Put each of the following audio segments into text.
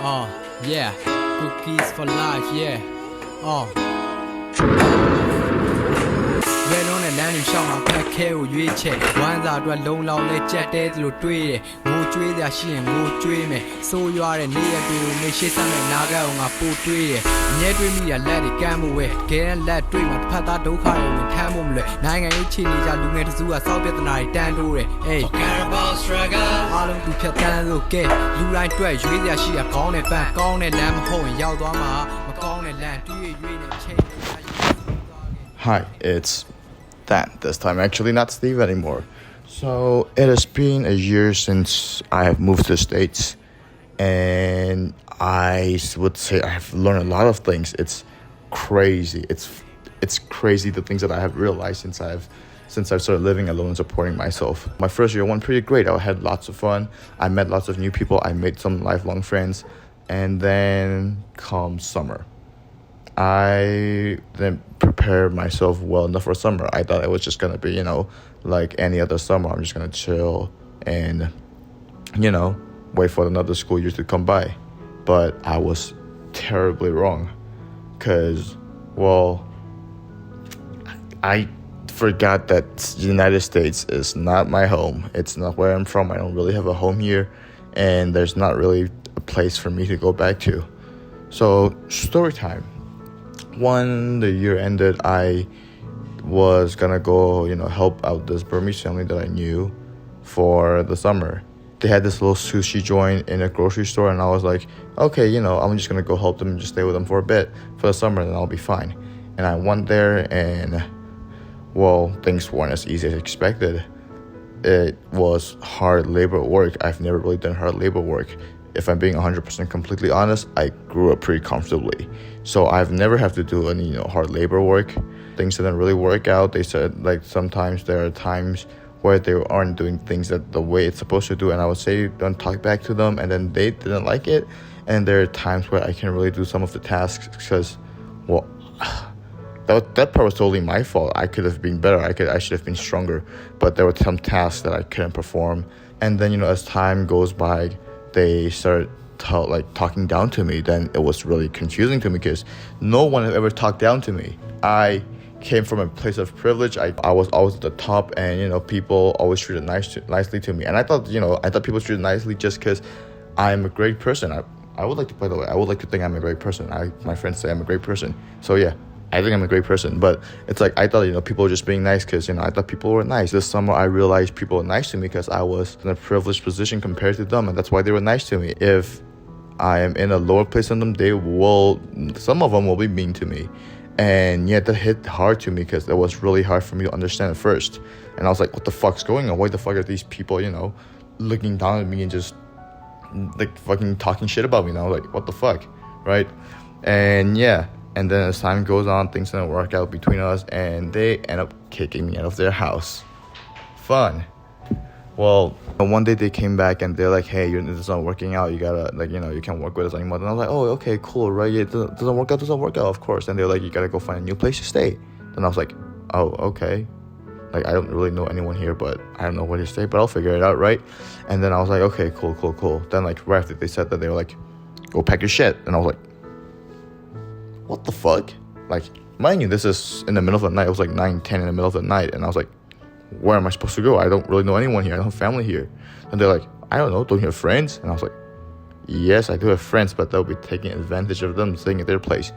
Yeah, cookies for life, yeah. ဘယ်တော့နဲ့လမ်းတွေရှောက်မှာဖက်ခဲကိုရွေးချက်ဝမ်းစာအတွက်လုံလောက်လဲကြက်တဲသလိုတွေးတယ်ငိုကြွေးစရာရှိရင်ငိုကြွေးမယ်ဆိုးရွားတဲ့နေ့ရက်တွေကိုနေရှိစမ်းမဲ့နားကအောင်ငါပို့တွေးတယ်အမြဲတွေးမိရလက်တွေကမ်းဖို့ပဲတကယ်လက်တွေးမှာတစ်ဖက်သားဒုက္ခတွေဝင်ထမ်းဖို့မလွယ်နိုင်ငံရေးချီနေကြလူငယ်တစုကစောက်ပြဿနာတွေတန်းတိုးတယ် Forget about struggle အားလုံးသူဖြတ်တန်းလို့ကဲလူတိုင်းတွေ့ရွေးစရာရှိရကောင်းတဲ့ပန်းကောင်းတဲ့လမ်းမဟုတ်ရင်ရောက်သွားမှာမကောင်းတဲ့လမ်းတွေးရွေးနေချိန် Hi, it's Dan this time, actually not Steve anymore. So it has been a year since I have moved to the States, and I would say I have learned a lot of things. It's crazy. It's crazy the things that I have realized since I've started living alone and supporting myself. My first year went pretty great. I had lots of fun. I met lots of new people. I made some lifelong friends. And then comes summer. I didn't prepare myself well enough for summer. I thought it was just gonna be, like any other summer. I'm just gonna chill and, wait for another school year to come by. But I was terribly wrong. Cause, I forgot that the United States is not my home. It's not where I'm from. I don't really have a home here. And there's not really a place for me to go back to. So, story time. When the year ended, I was gonna go, help out this Burmese family that I knew for the summer. They had this little sushi joint in a grocery store, and I was like, okay, I'm just gonna go help them and just stay with them for a bit for the summer, and I'll be fine. And I went there, and, things weren't as easy as expected. It was hard labor work. I've never really done hard labor work. If I'm being 100% completely honest, I grew up pretty comfortably. So I've never had to do any, hard labor work. Things didn't really work out. They said, sometimes there are times where they aren't doing things that the way it's supposed to do. And I would say, don't talk back to them. And then they didn't like it. And there are times where I can't really do some of the tasks because, that part was totally my fault. I could have been better. I should have been stronger. But there were some tasks that I couldn't perform. And then, as time goes by, they started talking down to me. Then it was really confusing to me because no one had ever talked down to me. I came from a place of privilege. I was always at the top, and people always treated nicely to me. And I thought people treated nicely just because I'm a great person. I would like to, by the way, I would like to think I'm a great person. My friends say I'm a great person. So yeah, I think I'm a great person. But it's like I thought people were just being nice because I thought people were nice. This summer I realized people were nice to me because I was in a privileged position compared to them, and that's why they were nice to me. If I am in a lower place than them, some of them will be mean to me. And yet that hit hard to me because it was really hard for me to understand at first. And I was like, what the fuck's going on? Why the fuck are these people, looking down at me and just fucking talking shit about me? And I was like, what the fuck, right? And yeah. And then as time goes on, things didn't work out between us, and they end up kicking me out of their house. Fun. One day they came back and they're like, hey, this is not working out. You gotta, you can't work with us anymore. And I was like, oh, okay, cool, right? It doesn't work out, of course. And they're like, you gotta go find a new place to stay. Then I was like, oh, okay. I don't really know anyone here, but I don't know where to stay, but I'll figure it out, right? And then I was like, okay, cool. Then, right after they said that, they were like, go pack your shit. And I was like, what the fuck? Mind you, this is in the middle of the night. It was 9, 10 in the middle of the night. And I was like, where am I supposed to go? I don't really know anyone here. I don't have family here. And they're like, I don't know. Don't you have friends? And I was like, yes, I do have friends, but they'll be taking advantage of them staying at their place.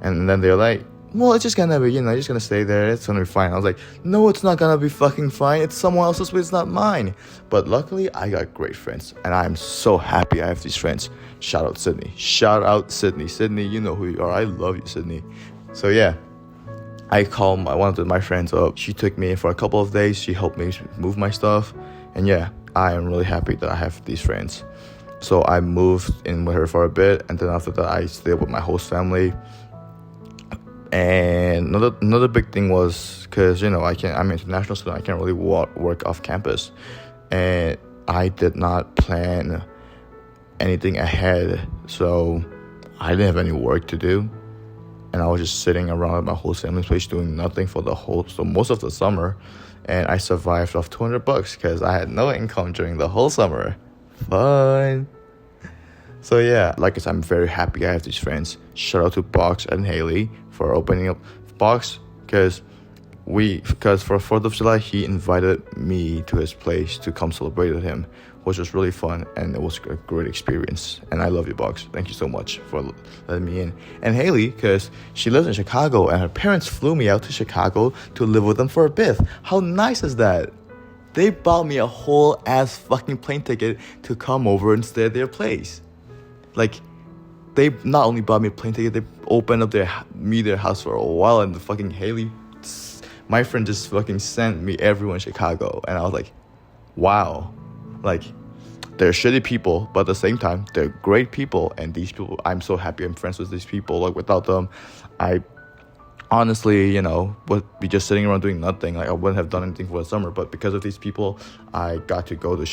And then they're like, well, it's just gonna be, you're just gonna stay there. It's gonna be fine. I was like, no, it's not gonna be fucking fine. It's someone else's place, it's not mine. But luckily, I got great friends. And I'm so happy I have these friends. Shout out Sydney. Sydney, you know who you are. I love you, Sydney. So yeah, I called one of my friends up. She took me in for a couple of days. She helped me move my stuff. And yeah, I am really happy that I have these friends. So I moved in with her for a bit. And then after that, I stayed with my host family. And another big thing was because, I'm an international student. I can't really work off campus. And I did not plan anything ahead. So I didn't have any work to do. And I was just sitting around at my whole family's place doing nothing for most of the summer. And I survived off $200 because I had no income during the whole summer. Fun. So yeah, like I said, I'm very happy I have these friends. Shout out to Box and Haley for opening up Box, because for 4th of July he invited me to his place to come celebrate with him, which was really fun, and it was a great experience. And I love you, Box. Thank you so much for letting me in. And Haley, because she lives in Chicago and her parents flew me out to Chicago to live with them for a bit. How nice is that? They bought me a whole ass fucking plane ticket to come over and stay at their place. Like, they not only bought me a plane ticket, they opened up their house for a while, and the fucking Haley, my friend, just fucking sent me everyone in Chicago. And I was like, wow. Like, they're shitty people, but at the same time, they're great people. And these people, I'm so happy I'm friends with these people. Like, without them, I honestly, would be just sitting around doing nothing. Like, I wouldn't have done anything for the summer. But because of these people, I got to go to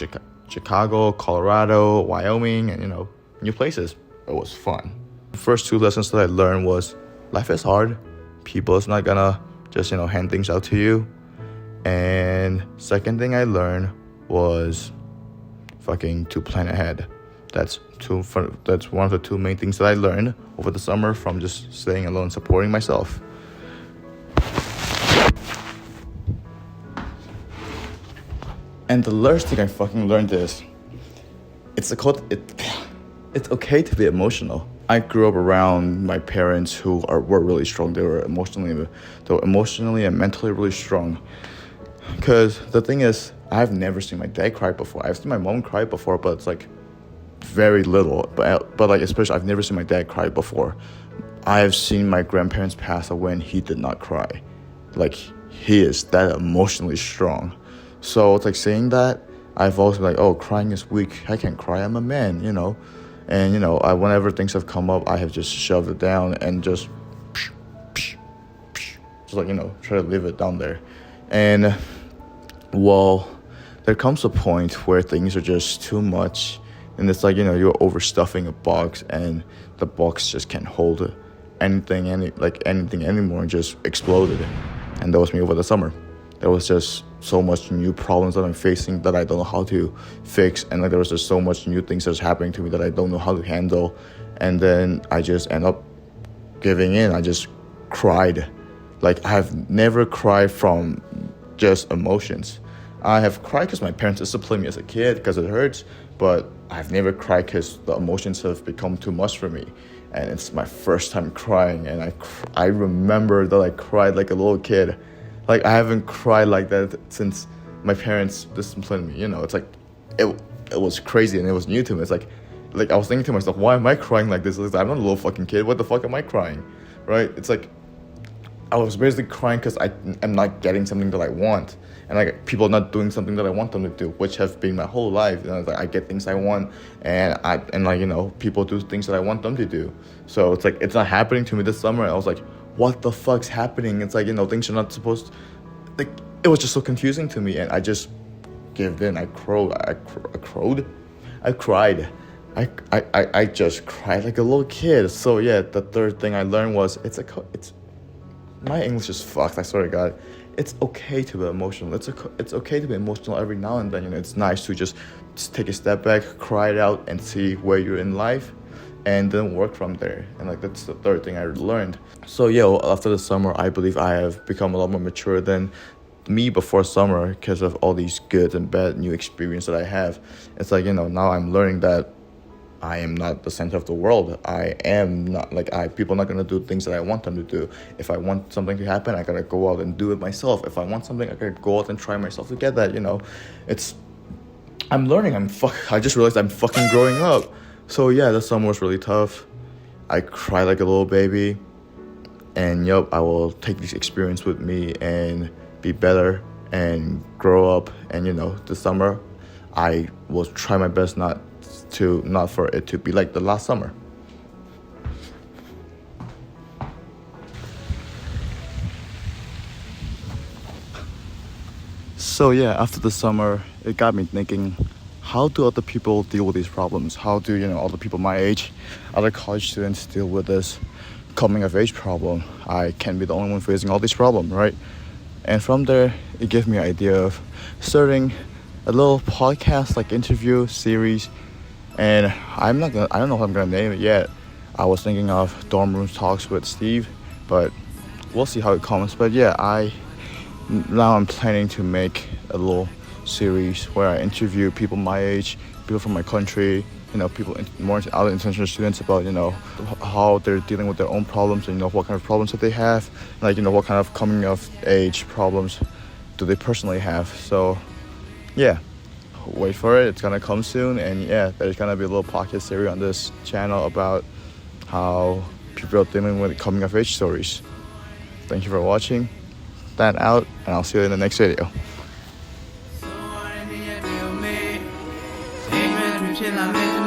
Chicago, Colorado, Wyoming, and, new places. It was fun. The first 2 lessons that I learned was life is hard. People is not gonna just, hand things out to you. And second thing I learned was to plan ahead. That's one of the 2 main things that I learned over the summer from just staying alone, supporting myself. And the last thing I fucking learned is it's okay to be emotional. I grew up around my parents who were really strong. They were emotionally and mentally really strong. Because the thing is, I've never seen my dad cry before. I've seen my mom cry before, but it's like very little. But like, especially, I've never seen my dad cry before. I've seen my grandparents pass away and he did not cry. Like, he is that emotionally strong. So it's like saying that, I've always been like, oh, crying is weak. I can't cry. I'm a man, And, whenever things have come up, I have just shoved it down and just try to leave it down there. And, well, there comes a point where things are just too much, and it's like, you're overstuffing a box, and the box just can't hold anything anymore, and just exploded. And that was me over the summer. There was just so much new problems that I'm facing that I don't know how to fix, and there was just so much new things that's happening to me that I don't know how to handle. And then I just end up giving in. I just cried. Like, I've never cried from just emotions. I have cried because my parents disciplined me as a kid because it hurts, but I've never cried because the emotions have become too much for me. And it's my first time crying, and I remember that I cried like a little kid. Like, I haven't cried like that since my parents disciplined me. It's like, it was crazy and it was new to me. It's like I was thinking to myself, why am I crying like this? I'm not a little fucking kid. What the fuck am I crying? Right? It's like, I was basically crying because I am not getting something that I want. And like, people are not doing something that I want them to do, which have been my whole life. It's like, I get things I want, and people do things that I want them to do. So it's like, it's not happening to me this summer. I was like, what the fuck's happening? It's like, things are not supposed to, like, it was just so confusing to me, and I just gave in. I cried. I just cried like a little kid. So yeah, the third thing I learned was my English is fucked, I swear to God. It's okay to be emotional. It's okay to be emotional every now and then. It's nice to just take a step back, cry it out, and see where you're in life, and then work from there. And like, that's the third thing I learned. So yeah, after the summer, I believe I have become a lot more mature than me before summer because of all these good and bad new experience that I have. It's like, now I'm learning that I am not the center of the world. I am not, people are not going to do things that I want them to do. If I want something to happen, I got to go out and do it myself. If I want something, I got to go out and try myself to get that, I'm learning. I just realized I'm fucking growing up. So yeah, the summer was really tough. I cried like a little baby. And I will take this experience with me and be better and grow up. And this summer, I will try my best not for it to be like the last summer. So yeah, after the summer, it got me thinking, how do other people deal with these problems? How do other people my age, other college students deal with this coming of age problem? I can't be the only one facing all these problems, right? And from there, it gave me an idea of starting a little podcast, like interview series, And I don't know what I'm gonna name it yet. I was thinking of Dorm Room Talks with Steve, but we'll see how it comes. But yeah, now I'm planning to make a little series where I interview people my age, people from my country, people more other international students about how they're dealing with their own problems, and what kind of problems that they have, like what kind of coming of age problems do they personally have. So yeah, wait for it, it's gonna come soon. And yeah, there's gonna be a little podcast series on this channel about how people are dealing with coming of age stories. Thank you for watching. That out, and I'll see you in the next video. So